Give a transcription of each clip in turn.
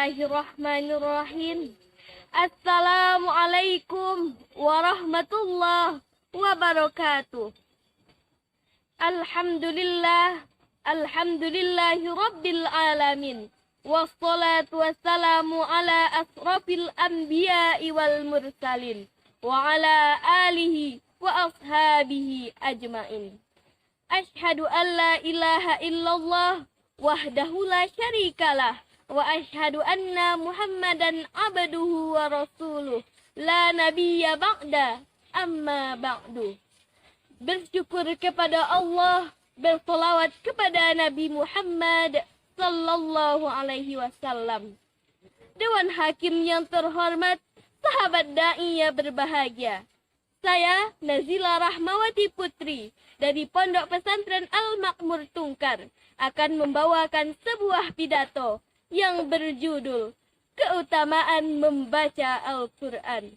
Bismillahirrahmanirrahim. Assalamualaikum warahmatullahi wabarakatuh. Alhamdulillahi rabbil alamin. Wassalatu wassalamu ala asrafil anbiya'i wal mursalin. Wa ala alihi wa ashabihi ajmain. Ashhadu an la ilaha illallah wahdahu la syarikalah. Wa ashhadu anna Muhammadan abduhu wa rasuluh. La nabiyya ba'da amma ba'du. Bersyukur kepada Allah, bersolawat kepada Nabi Muhammad sallallahu alaihi wasallam. Dewan Hakim yang terhormat, sahabat da'i berbahagia. Saya Nazila Rahmawati Putri dari Pondok Pesantren Al-Makmur Tungkar akan membawakan sebuah pidato yang berjudul Keutamaan Membaca Al-Quran.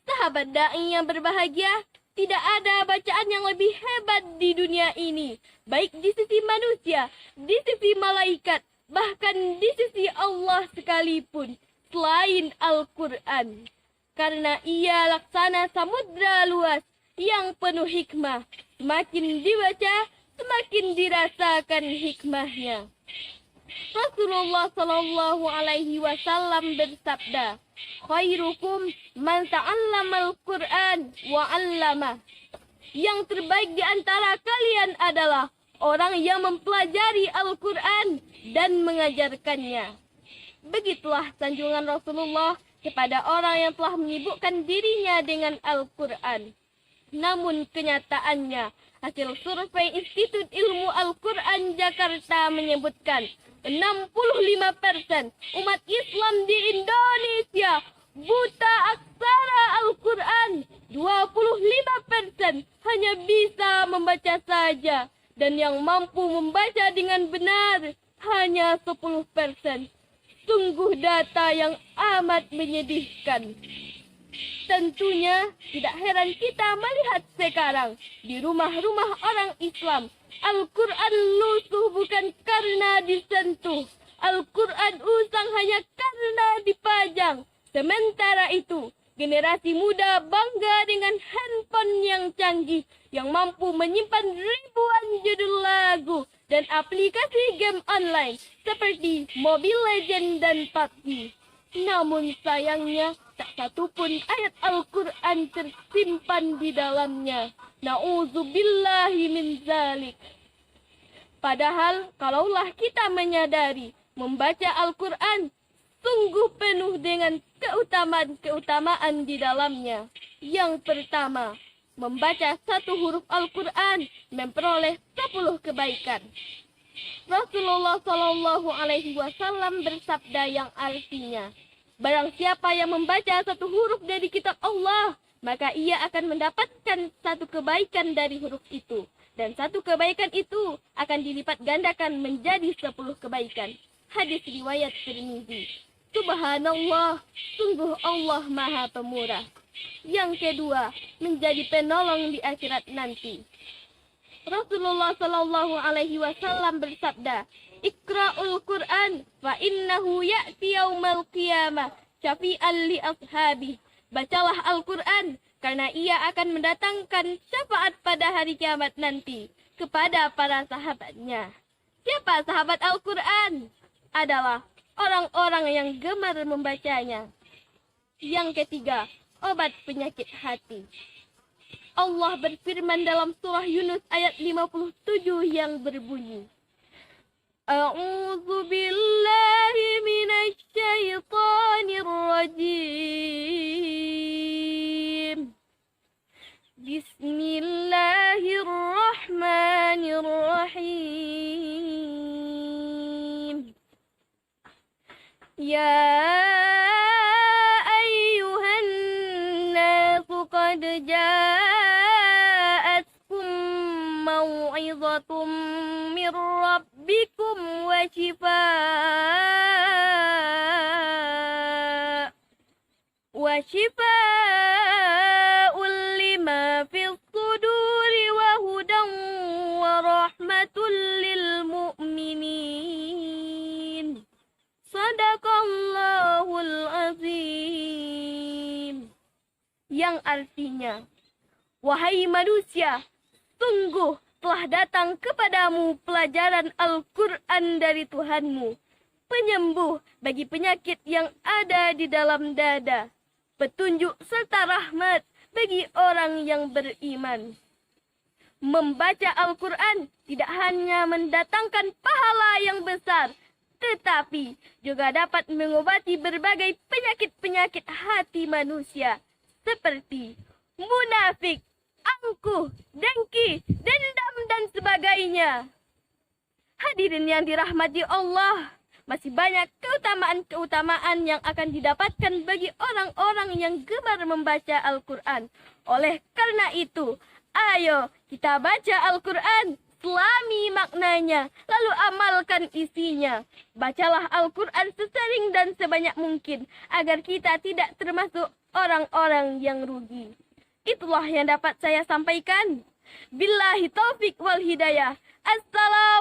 Sahabat da'i yang berbahagia, tidak ada bacaan yang lebih hebat di dunia ini, baik di sisi manusia, di sisi malaikat, bahkan di sisi Allah sekalipun, selain Al-Quran. Karena ia laksana samudra luas yang penuh hikmah. Semakin dibaca, semakin dirasakan hikmahnya. Rasulullah Shallallahu Alaihi Wasallam bersabda, khairukum man ta'allamal Qur'an wa 'allamah. Yang terbaik di antara kalian adalah orang yang mempelajari Al-Quran dan mengajarkannya. Begitulah sanjungan Rasulullah kepada orang yang telah menyibukkan dirinya dengan Al-Quran. Namun kenyataannya, hasil survei Institut Ilmu Al-Quran Jakarta menyebutkan 65% umat Islam di Indonesia buta aksara Al-Quran. 25% hanya bisa membaca saja. Dan yang mampu membaca dengan benar hanya 10%. Sungguh data yang amat menyedihkan. Tentunya tidak heran kita melihat sekarang di rumah-rumah orang Islam Al-Quran lusuh bukan karena disentuh. Al-Quran usang hanya karena dipajang. Sementara itu, generasi muda bangga dengan handphone yang canggih yang mampu menyimpan ribuan judul lagu dan aplikasi game online seperti Mobile Legends dan PUBG. Namun sayangnya, tak satupun ayat Al-Quran tersimpan di dalamnya. Na'udzubillahi min zalik. Padahal, kalaulah kita menyadari, membaca Al-Quran sungguh penuh dengan keutamaan-keutamaan di dalamnya. Yang pertama, membaca satu huruf Al-Quran memperoleh 10 kebaikan. Rasulullah Shallallahu Alaihi Wasallam bersabda yang artinya, barang siapa yang membaca satu huruf dari kitab Allah, maka ia akan mendapatkan satu kebaikan dari huruf itu. Dan satu kebaikan itu akan dilipat gandakan menjadi 10 kebaikan. Hadis riwayat Tirmizi. Subhanallah, sungguh Allah Maha Pemurah. Yang kedua, menjadi penolong di akhirat nanti. Rasulullah Shallallahu Alaihi Wasallam bersabda, Iqra'ul Quran, fa innahu ya'ti yaumal qiyamah syafi'an li ashabi. Bacalah Al-Quran, karena ia akan mendatangkan syafaat pada hari kiamat nanti kepada para sahabatnya. Siapa sahabat Al-Quran? Adalah orang-orang yang gemar membacanya. Yang ketiga, obat penyakit hati. Allah berfirman dalam surah Yunus ayat 57 yang berbunyi, A'udzu billahi minasy syaithanir rajim. Bismillahirrahmanirrahim. Ya ayyuhan nasu qad ja'atkum mau'izatum mir rabbikum wa shifaa'un lima fis suduri wa hudan wa rahmatul lil mu'minin. Sadaqallahul azim. Yang artinya, wahai manusia, sungguh telah datang kepadamu pelajaran Al-Quran dari Tuhanmu, penyembuh bagi penyakit yang ada di dalam dada, petunjuk serta rahmat bagi orang yang beriman. Membaca Al-Quran tidak hanya mendatangkan pahala yang besar, tetapi juga dapat mengobati berbagai penyakit-penyakit hati manusia, seperti munafik, angkuh, dengki, dendam, dan sebagainya. Hadirin yang dirahmati Allah, masih banyak keutamaan-keutamaan yang akan didapatkan bagi orang-orang yang gemar membaca Al-Quran. Oleh karena itu, ayo kita baca Al-Quran, selami maknanya, lalu amalkan isinya. Bacalah Al-Quran sesering dan sebanyak mungkin, agar kita tidak termasuk orang-orang yang rugi. Itulah yang dapat saya sampaikan. Billahi taufik wal hidayah. Assalamualaikum